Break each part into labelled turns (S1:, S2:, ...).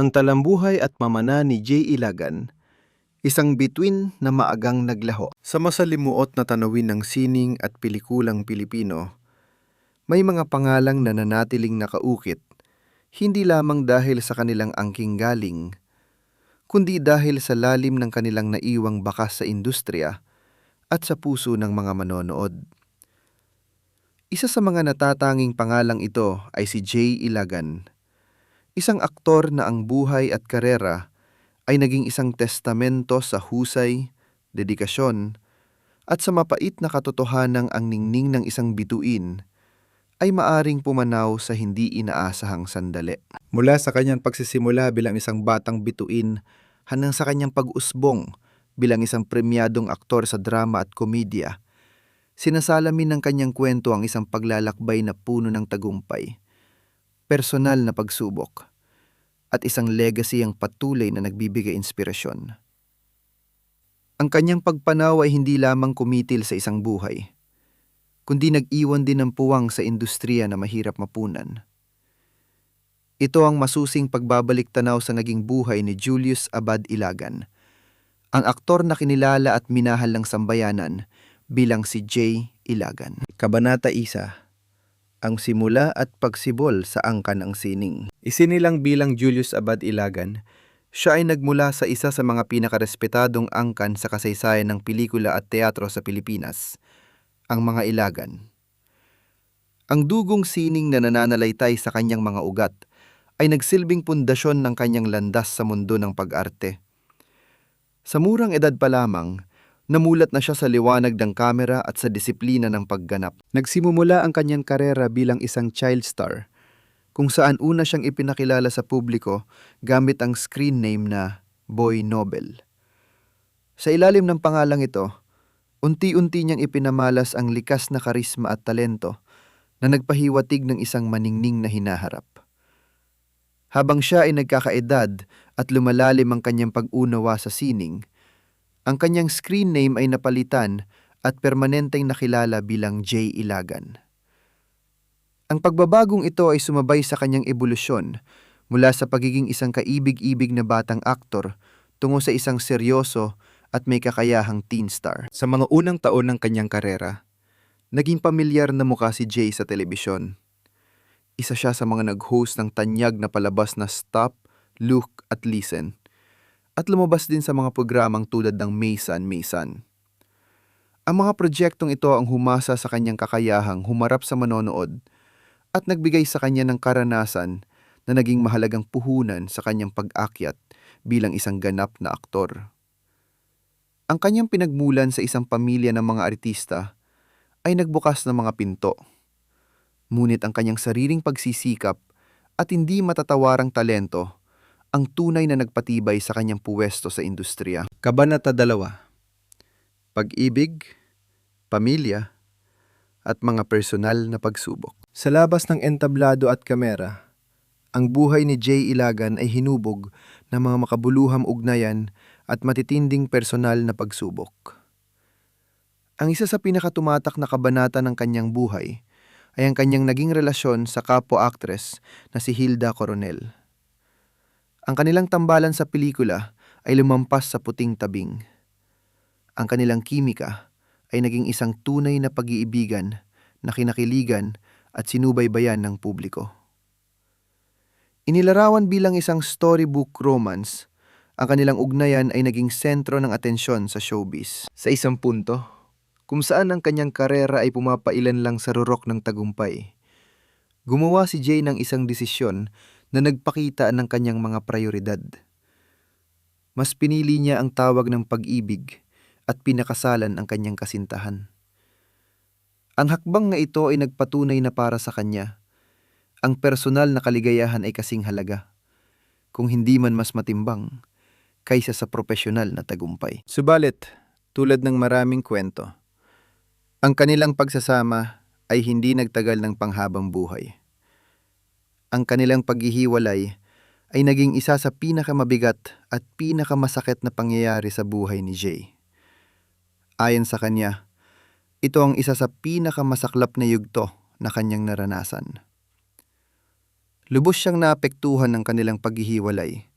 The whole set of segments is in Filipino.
S1: Ang talambuhay at mamana ni J. Ilagan, isang bituin na maagang naglaho. Sa masalimuot na tanawin ng sining at pelikulang Pilipino, may mga pangalang nananatiling nakaukit, hindi lamang dahil sa kanilang angking galing, kundi dahil sa lalim ng kanilang naiwang bakas sa industriya at sa puso ng mga manonood. Isa sa mga natatanging pangalang ito ay si J. Ilagan, isang aktor na ang buhay at karera ay naging isang testamento sa husay, dedikasyon, at sa mapait na katotohanang ang ningning ng isang bituin ay maaring pumanaw sa hindi inaasahang sandali. Mula sa kanyang pagsisimula bilang isang batang bituin hanggang sa kanyang pag-usbong bilang isang premyadong aktor sa drama at komedya, sinasalamin ng kanyang kwento ang isang paglalakbay na puno ng tagumpay, personal na pagsubok, at isang legacy ang patuloy na nagbibigay inspirasyon. Ang kanyang pagpanaw ay hindi lamang kumitil sa isang buhay, kundi nag-iwan din ng puwang sa industriya na mahirap mapunan. Ito ang masusing pagbabalik tanaw sa naging buhay ni Julius Abad Ilagan, ang aktor na kinilala at minahal ng sambayanan bilang si J. Ilagan. Kabanata 1. Ang simula at pagsibol sa angkan ng sining. Isinilang bilang Julius Abad Ilagan, siya ay nagmula sa isa sa mga pinakarespetadong angkan sa kasaysayan ng pelikula at teatro sa Pilipinas, ang mga Ilagan. Ang dugong sining na nananalaytay sa kanyang mga ugat ay nagsilbing pundasyon ng kanyang landas sa mundo ng pag-arte. Sa murang edad pa lamang, namulat na siya sa liwanag ng kamera at sa disiplina ng pagganap. Nagsimumula ang kanyang karera bilang isang child star, kung saan una siyang ipinakilala sa publiko gamit ang screen name na Boy Nobel. Sa ilalim ng pangalang ito, unti-unti niyang ipinamalas ang likas na karisma at talento na nagpahiwatig ng isang maningning na hinaharap. Habang siya ay nagkakaedad at lumalalim ang kanyang pag-unawa sa sining, ang kanyang screen name ay napalitan at permanenteng nakilala bilang J. Ilagan. Ang pagbabagong ito ay sumabay sa kanyang ebolusyon mula sa pagiging isang kaibig-ibig na batang aktor tungo sa isang seryoso at may kakayahang teen star. Sa mga unang taon ng kanyang karera, naging pamilyar na mukha si J sa telebisyon. Isa siya sa mga nag-host ng tanyag na palabas na Stop, Look at Listen, at lumabas din sa mga programang tulad ng Maysan Maysan. Ang mga proyektong ito ang humasa sa kanyang kakayahang humarap sa manonood at nagbigay sa kanya ng karanasan na naging mahalagang puhunan sa kanyang pag-akyat bilang isang ganap na aktor. Ang kanyang pinagmulan sa isang pamilya ng mga artista ay nagbukas ng mga pinto. Ngunit ang kanyang sariling pagsisikap at hindi matatawarang talento ang tunay na nagpatibay sa kanyang puwesto sa industriya. Kabanata 2. Pag-ibig, pamilya, at mga personal na pagsubok. Sa labas ng entablado at kamera, ang buhay ni J. Ilagan ay hinubog ng mga makabuluhang ugnayan at matitinding personal na pagsubok. Ang isa sa pinakatumatak na kabanata ng kanyang buhay ay ang kanyang naging relasyon sa kapwa-aktres na si Hilda Coronel. Ang kanilang tambalan sa pelikula ay lumampas sa puting tabing. Ang kanilang kimika ay naging isang tunay na pag-iibigan na kinakiligan at sinubaybayan ng publiko. Inilarawan bilang isang storybook romance, ang kanilang ugnayan ay naging sentro ng atensyon sa showbiz. Sa isang punto, kung saan ang kanyang karera ay pumapailan lang sa rurok ng tagumpay, gumawa si Jay ng isang desisyon na nagpakita ng kanyang mga prioridad. Mas pinili niya ang tawag ng pag-ibig at pinakasalan ang kanyang kasintahan. Ang hakbang na ito ay nagpatunay na para sa kanya, ang personal na kaligayahan ay kasing halaga, kung hindi man mas matimbang, kaysa sa propesyonal na tagumpay. Subalit, tulad ng maraming kwento, ang kanilang pagsasama ay hindi nagtagal ng panghabang buhay. Ang kanilang paghihiwalay ay naging isa sa pinakamabigat at pinakamasakit na pangyayari sa buhay ni Jay. Ayon sa kanya, ito ang isa sa pinakamasaklap na yugto na kanyang naranasan. Lubos siyang naapektuhan ng kanilang paghihiwalay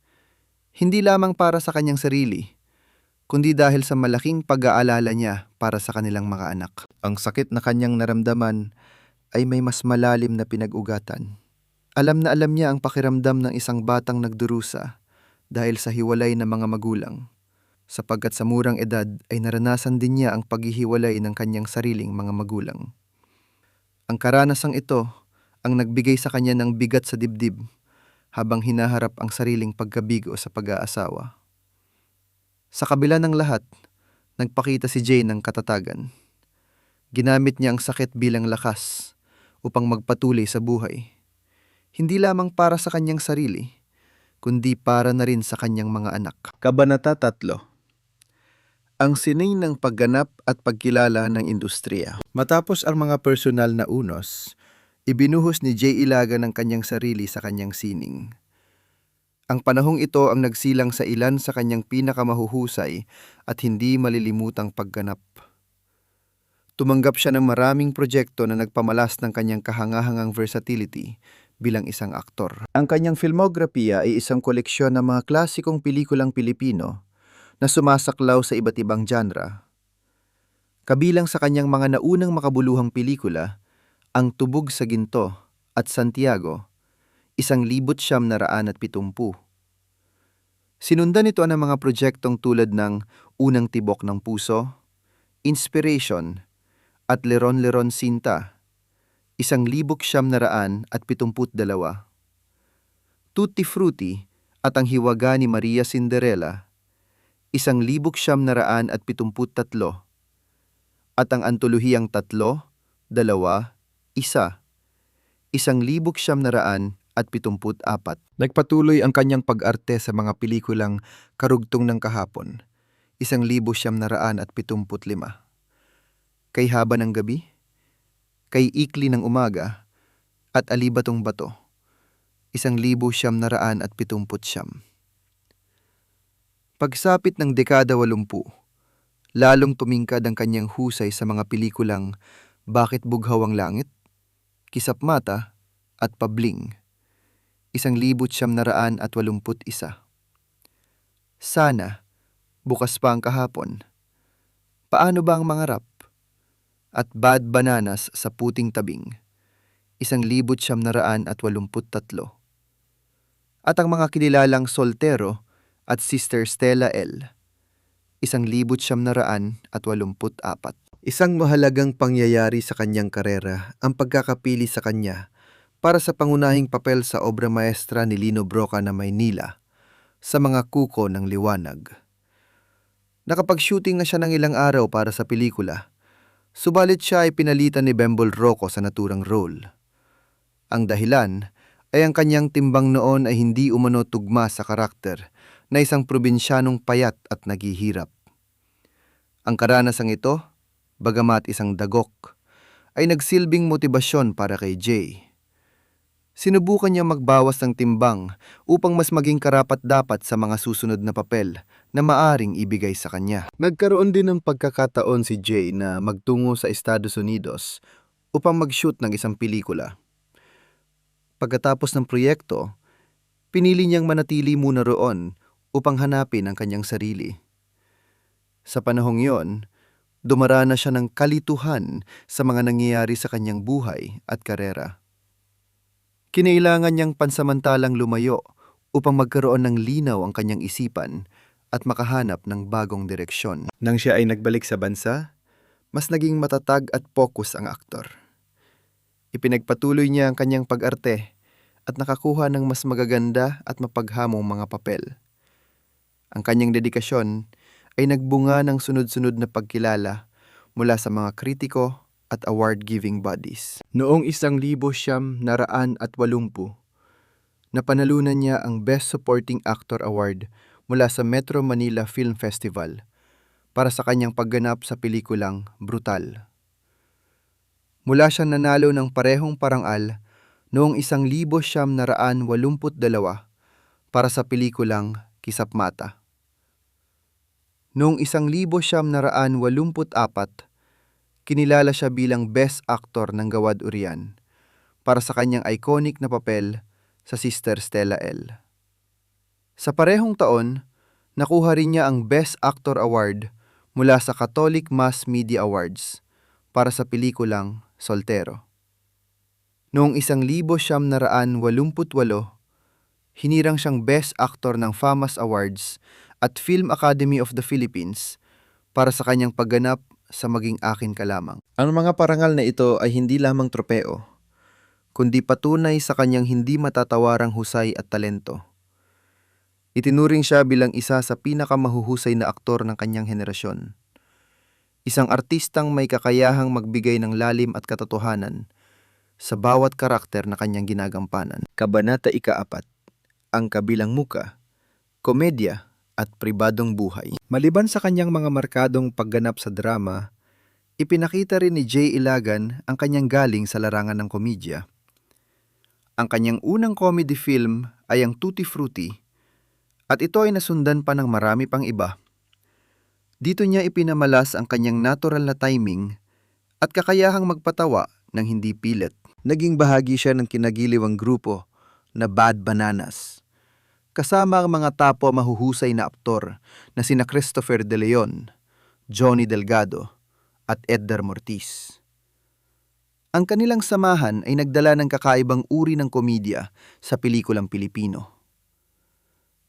S1: Hindi lamang para sa kanyang sarili, kundi dahil sa malaking pag-aalala niya para sa kanilang mga anak. Ang sakit na kanyang naramdaman ay may mas malalim na pinag-ugatan. Alam na alam niya ang pakiramdam ng isang batang nagdurusa dahil sa hiwalay ng mga magulang, sapagkat sa murang edad ay naranasan din niya ang paghihiwalay ng kanyang sariling mga magulang. Ang karanasang ito ang nagbigay sa kanya ng bigat sa dibdib habang hinaharap ang sariling pagkabigo sa pag-aasawa. Sa kabila ng lahat, nagpakita si Jay ng katatagan. Ginamit niya ang sakit bilang lakas upang magpatuloy sa buhay. Hindi lamang para sa kanyang sarili, kundi para na rin sa kanyang mga anak. Kabanata 3. Ang sining ng pagganap at pagkilala ng industriya. Matapos ang mga personal na unos, ibinuhos ni Jay Ilagan ang kanyang sarili sa kanyang sining. Ang panahong ito ang nagsilang sa ilan sa kanyang pinakamahuhusay at hindi malilimutang pagganap. Tumanggap siya ng maraming proyekto na nagpamalas ng kanyang kahangahangang versatility bilang isang aktor. Ang kanyang filmografiya ay isang koleksyon ng mga klasikong pelikulang Pilipino na sumasaklaw sa iba't ibang genre. Kabilang sa kanyang mga naunang makabuluhang pelikula, ang Tubog sa Ginto at Santiago, 1970. Sinundan ito ng mga proyektong tulad ng Unang Tibok ng Puso, Inspiration at Leron-Leron Sinta, 1972. Tutti Frutti at Ang Hiwaga ni Maria Cinderella, 1973. At ang Antolohiyang 3, 2, 1, 1974. Nagpatuloy ang kanyang pag-arte sa mga pelikulang Karugtong ng Kahapon, 1975. Kay Haba ng Gabi, Kay Ikli ng Umaga, at Alibatong Bato, 1970. Pagsapit ng dekada 80, lalong tumingkad ang kanyang husay sa mga pelikulang Bakit Bughaw ang Langit, Kisap Mata, at Pabling, 1981. Sana, Bukas Pa ang Kahapon, Paano Ba ang Mangarap, at Bad Bananas sa Puting Tabing, 1983. At ang mga kinilalang Soltero at Sister Stella L, 1984. Isang mahalagang pangyayari sa kanyang karera ang pagkakapili sa kanya para sa pangunahing papel sa obra maestra ni Lino Broca na Maynila, Sa Mga Kuko ng Liwanag. Nakapag-shooting na siya ng ilang araw para sa pelikula, subalit siya ay pinalitan ni Bembol Rocco sa naturang role. Ang dahilan ay ang kanyang timbang noon ay hindi umano tugma sa karakter na isang probinsyanong payat at naghihirap. Ang karanasang ito, bagamat isang dagok, ay nagsilbing motibasyon para kay Jay. Sinubukan niya magbawas ng timbang upang mas maging karapat-dapat sa mga susunod na papel na maaring ibigay sa kanya. Nagkaroon din ng pagkakataon si Jay na magtungo sa Estados Unidos upang mag-shoot ng isang pelikula. Pagkatapos ng proyekto, pinili niyang manatili muna roon upang hanapin ang kanyang sarili. Sa panahong yon, dumarana siya ng kalituhan sa mga nangyayari sa kanyang buhay at karera. Kinailangan niyang pansamantalang lumayo upang magkaroon ng linaw ang kanyang isipan at makahanap ng bagong direksyon. Nang siya ay nagbalik sa bansa, mas naging matatag at pokus ang aktor. Ipinagpatuloy niya ang kanyang pag-arte at nakakuha ng mas magaganda at mapaghamong mga papel. Ang kanyang dedikasyon ay nagbunga ng sunod-sunod na pagkilala mula sa mga kritiko at award-giving bodies. Noong 1980, napanalunan niya ang Best Supporting Actor Award mula sa Metro Manila Film Festival para sa kanyang pagganap sa pelikulang Brutal. Mula siyang nanalo ng parehong parangal noong 1982 para sa pelikulang Kisap Mata. Noong 1984, kinilala siya bilang Best Actor ng Gawad Urian para sa kanyang iconic na papel sa Sister Stella L. Sa parehong taon, nakuha rin niya ang Best Actor Award mula sa Catholic Mass Media Awards para sa pelikulang Soltero. Noong 1988, hinirang siyang Best Actor ng FAMAS Awards at Film Academy of the Philippines para sa kanyang pagganap sa Maging Akin Ka Lamang. Ang mga parangal na ito ay hindi lamang tropeo, kundi patunay sa kanyang hindi matatawarang husay at talento. Itinuring siya bilang isa sa pinakamahuhusay na aktor ng kanyang henerasyon. Isang artistang may kakayahang magbigay ng lalim at katotohanan sa bawat karakter na kanyang ginagampanan. Kabanata 4, ang kabilang muka, komedya at pribadong buhay. Maliban sa kanyang mga markadong pagganap sa drama, ipinakita rin ni Jay Ilagan ang kanyang galing sa larangan ng komedya. Ang kanyang unang comedy film ay ang Tutti Frutti at ito ay nasundan pa ng marami pang iba. Dito niya ipinamalas ang kanyang natural na timing at kakayahang magpatawa ng hindi pilit. Naging bahagi siya ng kinagiliwang grupo na Bad Bananas, kasama ang mga tapo mahuhusay na aktor na sina Christopher De Leon, Johnny Delgado at Edgar Mortiz. Ang kanilang samahan ay nagdala ng kakaibang uri ng komedya sa pelikulang Pilipino.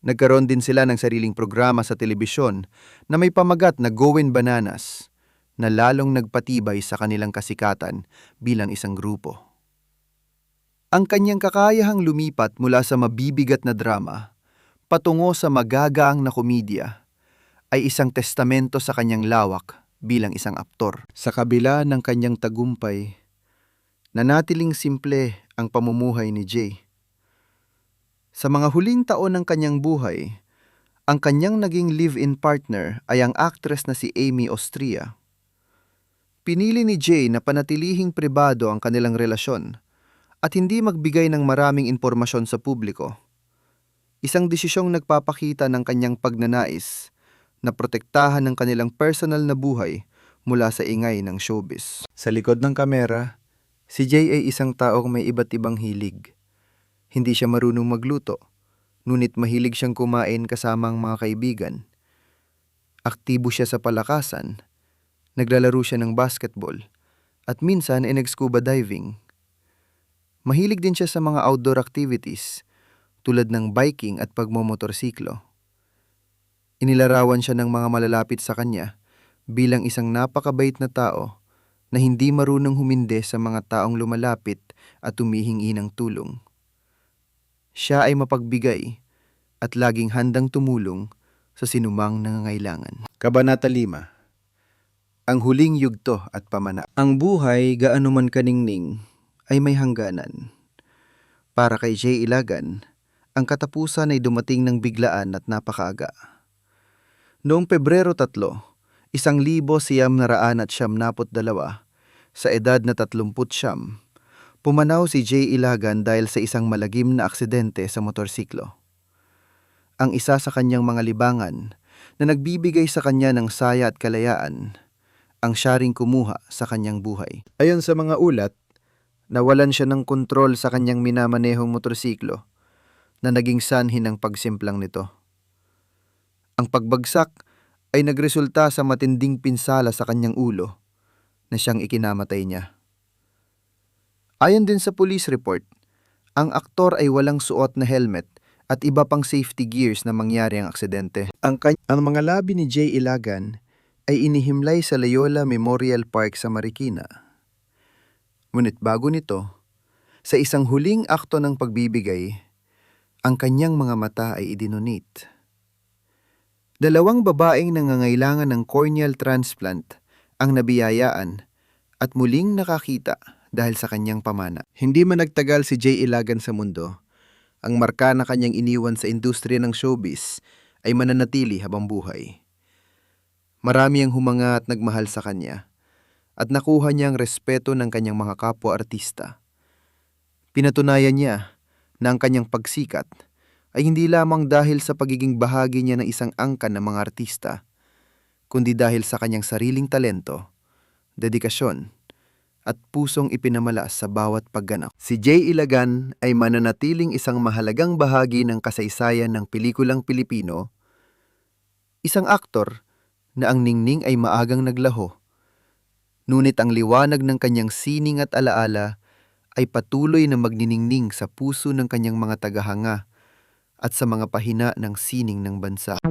S1: Nagkaroon din sila ng sariling programa sa telebisyon na may pamagat na Going Bananas na lalong nagpatibay sa kanilang kasikatan bilang isang grupo. Ang kanyang kakayahang lumipat mula sa mabibigat na drama patungo sa magagaang na komedya ay isang testamento sa kanyang lawak bilang isang aktor. Sa kabila ng kanyang tagumpay, nanatiling simple ang pamumuhay ni Jay. Sa mga huling taon ng kanyang buhay, ang kanyang naging live-in partner ay ang actress na si Amy Austria. Pinili ni Jay na panatilihing pribado ang kanilang relasyon at hindi magbigay ng maraming impormasyon sa publiko. Isang desisyong nagpapakita ng kanyang pagnanais na protektahan ng kanilang personal na buhay mula sa ingay ng showbiz. Sa likod ng kamera, si Jay ay isang taong may iba't ibang hilig. Hindi siya marunong magluto, ngunit mahilig siyang kumain kasama ang mga kaibigan. Aktibo siya sa palakasan, naglalaro siya ng basketball, at minsan ay nag-scuba diving. Mahilig din siya sa mga outdoor activities tulad ng biking at pagmomotorsiklo. Inilarawan siya ng mga malalapit sa kanya bilang isang napakabait na tao na hindi marunong humindi sa mga taong lumalapit at humihingi ng tulong. Siya ay mapagbigay at laging handang tumulong sa sinumang nangangailangan. Kabanata 5, ang huling yugto at pamana. Ang buhay, gaano man kaningning, ay may hangganan. Para kay Jay Ilagan, ang katapusan ay dumating ng biglaan at napakaaga. Noong Pebrero 3, 1992, sa edad na 30, pumanaw si Jay Ilagan dahil sa isang malagim na aksidente sa motorsiklo. Ang isa sa kanyang mga libangan na nagbibigay sa kanya ng saya at kalayaan, ang siya ring kumuha sa kanyang buhay. Ayon sa mga ulat, nawalan siya ng kontrol sa kanyang minamanehong motorsiklo na naging sanhi ng pagsimplang nito. Ang pagbagsak ay nagresulta sa matinding pinsala sa kanyang ulo na siyang ikinamatay niya. Ayon din sa police report, ang aktor ay walang suot na helmet at iba pang safety gears na mangyari ang aksidente. Ang mga labi ni Jay Ilagan ay inihimlay sa Loyola Memorial Park sa Marikina. Ngunit bago nito, sa isang huling akto ng pagbibigay, ang kanyang mga mata ay idinonate. 2 babaeng nangangailangan ng corneal transplant ang nabiyayaan at muling nakakita dahil sa kanyang pamana. Hindi man nagtagal si Jay Ilagan sa mundo, ang marka na kanyang iniwan sa industriya ng showbiz ay mananatili habang buhay. Marami ang humanga at nagmahal sa kanya at nakuha niya ang respeto ng kanyang mga kapwa-artista. Pinatunayan niya na ang kanyang pagsikat ay hindi lamang dahil sa pagiging bahagi niya ng isang angkan ng mga artista, kundi dahil sa kanyang sariling talento, dedikasyon, at pusong ipinamala sa bawat pagganap. Si Jay Ilagan ay mananatiling isang mahalagang bahagi ng kasaysayan ng pelikulang Pilipino, isang aktor na ang ningning ay maagang naglaho, ngunit ang liwanag ng kanyang sining at alaala ay patuloy na magniningning sa puso ng kanyang mga tagahanga at sa mga pahina ng sining ng bansa.